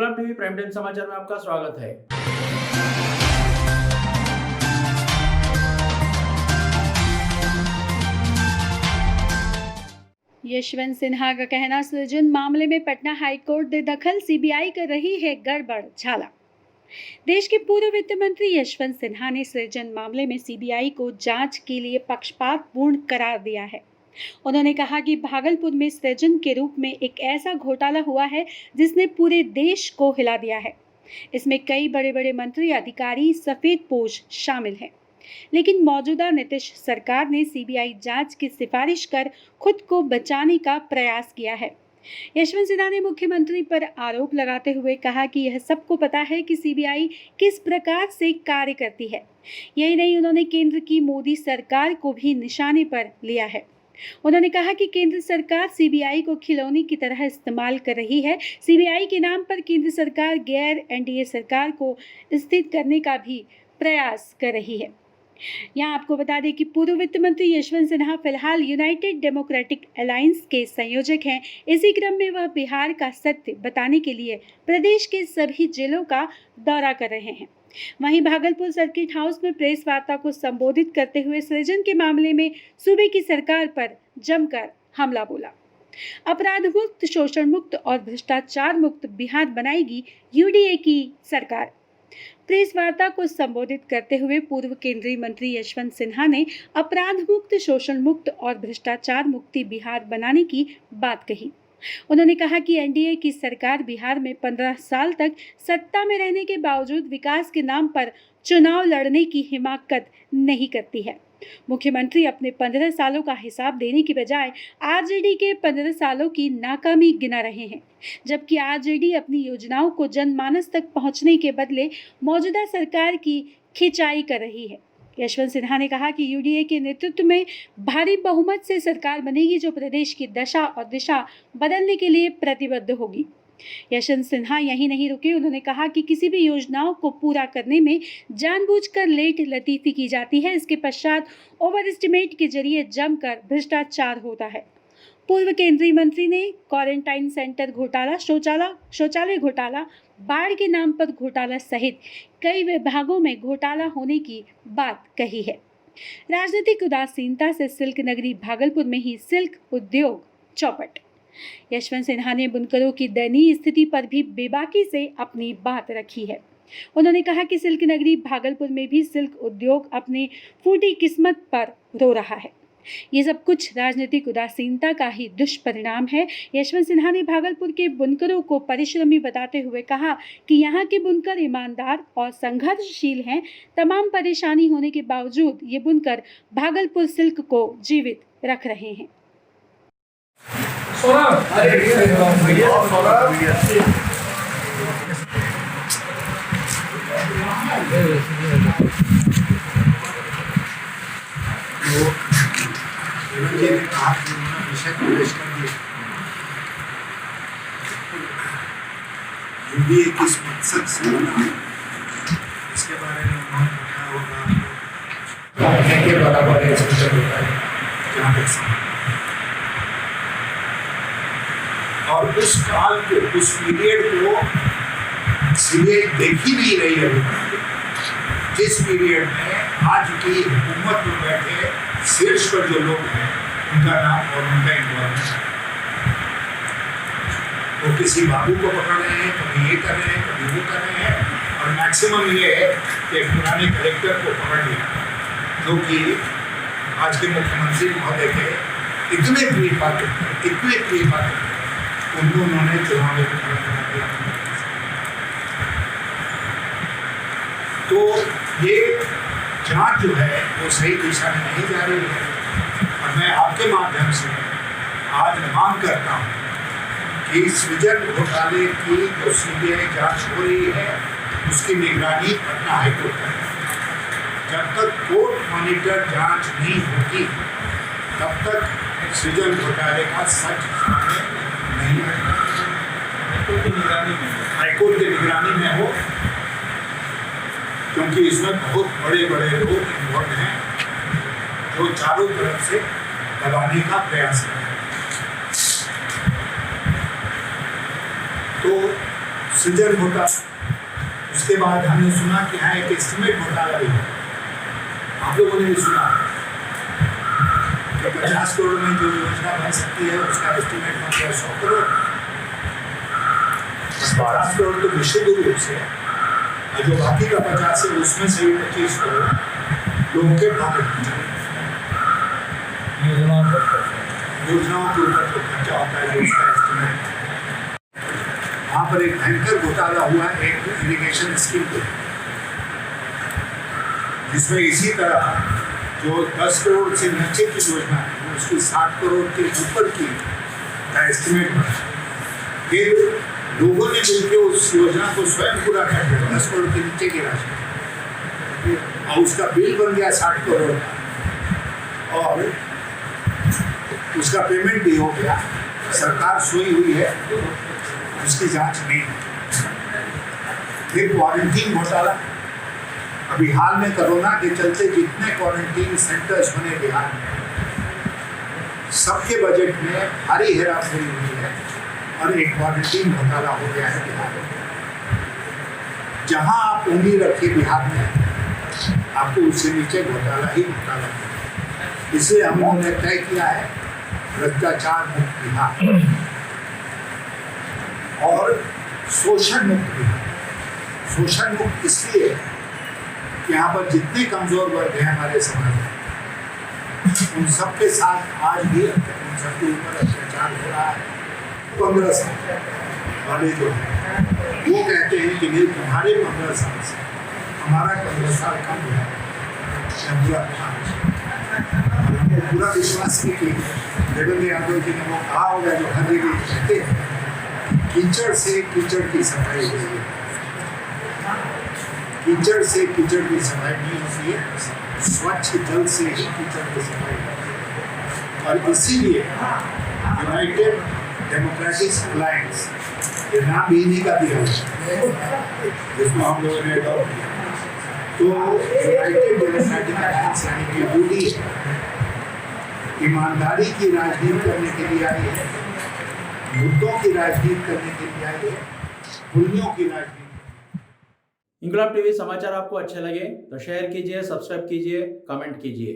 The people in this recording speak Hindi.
गुलाम टीवी प्राइम टाइम समाचार में आपका स्वागत है। यशवंत सिन्हा का कहना, सृजन मामले में पटना हाईकोर्ट दे दखल, सीबीआई कर रही है गड़बड़ झाला। देश के पूर्व वित्त मंत्री यशवंत सिन्हा ने सृजन मामले में सीबीआई को जांच के लिए पक्षपातपूर्ण करार दिया है। उन्होंने कहा कि भागलपुर में सृजन के रूप में एक ऐसा घोटाला हुआ है जिसने पूरे देश को हिला दिया है। इसमें कई बड़े बड़े मंत्री, अधिकारी, सफेदपोश शामिल हैं। लेकिन मौजूदा नीतीश सरकार ने सीबीआई जांच की सिफारिश कर खुद को बचाने का प्रयास किया है। यशवंत सिन्हा ने मुख्यमंत्री पर आरोप लगाते हुए कहा कि यह सबको पता है कि सीबीआई किस प्रकार से कार्य करती है। यही नहीं, उन्होंने केंद्र की मोदी सरकार को भी निशाने पर लिया है। उन्होंने कहा कि केंद्र सरकार सीबीआई को खिलौने की तरह इस्तेमाल कर रही है। सीबीआई के नाम पर केंद्र सरकार गैर एनडीए सरकार को स्थित करने का भी प्रयास कर रही है। यहाँ आपको बता दें कि पूर्व वित्त मंत्री यशवंत सिन्हा फिलहाल यूनाइटेड डेमोक्रेटिक अलायंस के संयोजक हैं। इसी क्रम में वह बिहार का सत्य बताने के लिए प्रदेश के सभी जिलों का दौरा कर रहे हैं। वहीं भागलपुर सर्किट हाउस में प्रेस वार्ता को संबोधित करते हुए सृजन के मामले में सूबे की सरकार पर जमकर हमला बोला। अपराध मुक्त, शोषण मुक्त और भ्रष्टाचार मुक्त बिहार बनाएगी यूडीए की सरकार। प्रेस वार्ता को संबोधित करते हुए पूर्व केंद्रीय मंत्री यशवंत सिन्हा ने अपराध मुक्त, शोषण मुक्त और भ्रष्टाचार मुक्ति बिहार बनाने की बात कही। उन्होंने कहा कि एनडीए की सरकार बिहार में 15 साल तक सत्ता में रहने के बावजूद विकास के नाम पर चुनाव लड़ने की हिमाकत नहीं करती है। मुख्यमंत्री अपने 15 सालों का हिसाब देने की बजाय आरजेडी के 15 सालों की नाकामी गिना रहे हैं, जबकि आरजेडी अपनी योजनाओं को जनमानस तक पहुंचने के बदले मौजूदा सरकार की खिंचाई कर रही है। यशवंत सिन्हा ने कहा कि यूडीए के नेतृत्व में भारी बहुमत से सरकार बनेगी जो प्रदेश की दशा और दिशा बदलने के लिए प्रतिबद्ध होगी। यशवंत सिन्हा यहीं नहीं रुके। उन्होंने कहा कि किसी भी योजनाओं को पूरा करने में जानबूझकर लेट लतीफी की जाती है। इसके पश्चात ओवर एस्टिमेट के जरिए जमकर भ्रष्टाचार होता है। पूर्व केंद्रीय मंत्री ने क्वारंटाइन सेंटर घोटाला, शौचालय घोटाला, बाढ़ के नाम पर घोटाला सहित कई विभागों में घोटाला होने की बात कही है। राजनीतिक उदासीनता से सिल्क नगरी भागलपुर में ही सिल्क उद्योग चौपट। यशवंत सिन्हा ने बुनकरों की दयनीय स्थिति पर भी बेबाकी से अपनी बात रखी है। उन्होंने कहा कि सिल्क नगरी भागलपुर में भी सिल्क उद्योग अपनी फूटी किस्मत पर रो रहा है। ये सब कुछ राजनीतिक उदासीनता का ही दुष्परिणाम है। यशवंत सिन्हा ने भागलपुर के बुनकरों को परिश्रमी बताते हुए कहा कि यहाँ के बुनकर ईमानदार और संघर्षशील हैं। तमाम परेशानी होने के बावजूद ये बुनकर भागलपुर सिल्क को जीवित रख रहे हैं। यूडीए किस मकसद से बना, इसके बारे में बहुत पता होगा और उस काल को, उस पीरियड को सीबीआई देख ही नहीं रही है। जिस पीरियड में आज की हुकूमत में बैठे शीर्ष पर जो लोग हैं उनका नाम और उनका इन्वॉल्वमेंट, वो किसी बाबू को पकड़ रहे हैं, कभी ये कर रहे हैं, कभी वो कर रहे हैं। और मैक्सिमम ये है कि पुराने कलेक्टर को पकड़ लिया, जो कि आज के मुख्यमंत्री महोदय के इतने प्रिय पात्र उनको उन्होंने चुनाव में खड़ा करा दिया। तो ये जांच जो है वो सही दिशा में नहीं जा रही है। और मैं आपके माध्यम से आज मांग करता हूँ कि सृजन घोटाले की जो सीबीआई जांच हो रही है उसकी निगरानी पटना हाईकोर्ट करें। जब तक कोर्ट मॉनिटर जांच नहीं होती तब तक सृजन घोटाले का सच सामने नहीं आएगा। हाईकोर्ट की निगरानी में हो, क्योंकि इसमें बहुत बड़े बड़े लोग इन्वॉल्व हैं जो चारों तरफ से दबाने का प्रयास कर रहे हैं। तो सृजन घोटाला, उसके बाद हमने सुना कि यहाँ एक एस्टिमेट घोटाला भी है। आप लोगों ने भी सुना कि 50 करोड़ में जो योजना बन सकती है उसका एस्टिमेट बन गया 100 करोड़। 12 करोड़ तो निश्चित रूप से, और जो बाकी का 50 है उसमें से 25 करोड़ लोगों के पॉकेट में चले, योजनाओं के ऊपर जो खर्चा होता है जो उसका एस्टिमेट। वहाँ पर एक भयंकर घोटाला हुआ एक इरिगेशन स्कीम पे, जिसमें इसी तरह जो 10 करोड़ से नीचे की योजना है उसकी 60 करोड़ के ऊपर की का एस्टिमेट बना। फिर लोगों ने मिलकर उस योजना को स्वयं पूरा कर दिया 10 करोड़ के नीचे की राशि, और उसका बिल बन गया 60 करोड़ का, और उसका पेमेंट भी हो गया। सरकार सोई हुई है, उसकी जांच नहीं। फिर क्वारंटीन घोटाला, अभी हाल में कोरोना के चलते जितने क्वारंटीन सेंटर्स बने बिहार में, सबके बजट में भारी हेराफेरी हुई है, और एक क्वारंटीन घोटाला हो गया है बिहार में। जहां आप उंगली रखिए बिहार में, आपको उससे नीचे घोटाला ही घोटाला। इसलिए हम लोगों ने तय किया है भ्रष्टाचार मुक्त बिहार और शोषण मुक्त बिहार। शोषण मुक्त इसलिए कि यहाँ पर जितने कमजोर वर्ग हैं हमारे समाज में, उन सबके साथ आज भी उन सबके ऊपर अत्याचार हो रहा है। 15 साल वाले जो हैं वो कहते हैं कि नहीं, तुम्हारे 15 साल से हमारा 15 साल कम हुआ, हमको पूरा विश्वास है कि देवेंद्र यादव जी ने वो कहा होगा जो हर जगह कहते हैं, कीचड़ से कीचड़ की सफाई होती है। कीचड़ से कीचड़ की सफाई नहीं होती है, स्वच्छ जल से ही कीचड़ की सफाई होती है। और इसीलिए यूनाइटेड डेमोक्रेटिक अलायंस, ये नाम भी इन्हीं का दिया हुआ जिसको हम लोगों ने अडॉप्ट किया। तो यूनाइटेड डेमोक्रेटिक अलायंस यानी कि यूडी ईमानदारी की राजनीति करने के लिए आई है, मुद्दों की राजनीति करने के लिए आई है, मूल्यों की राजनीति। इंकलाब टीवी समाचार आपको अच्छे लगे तो शेयर कीजिए, सब्सक्राइब कीजिए, कमेंट कीजिए।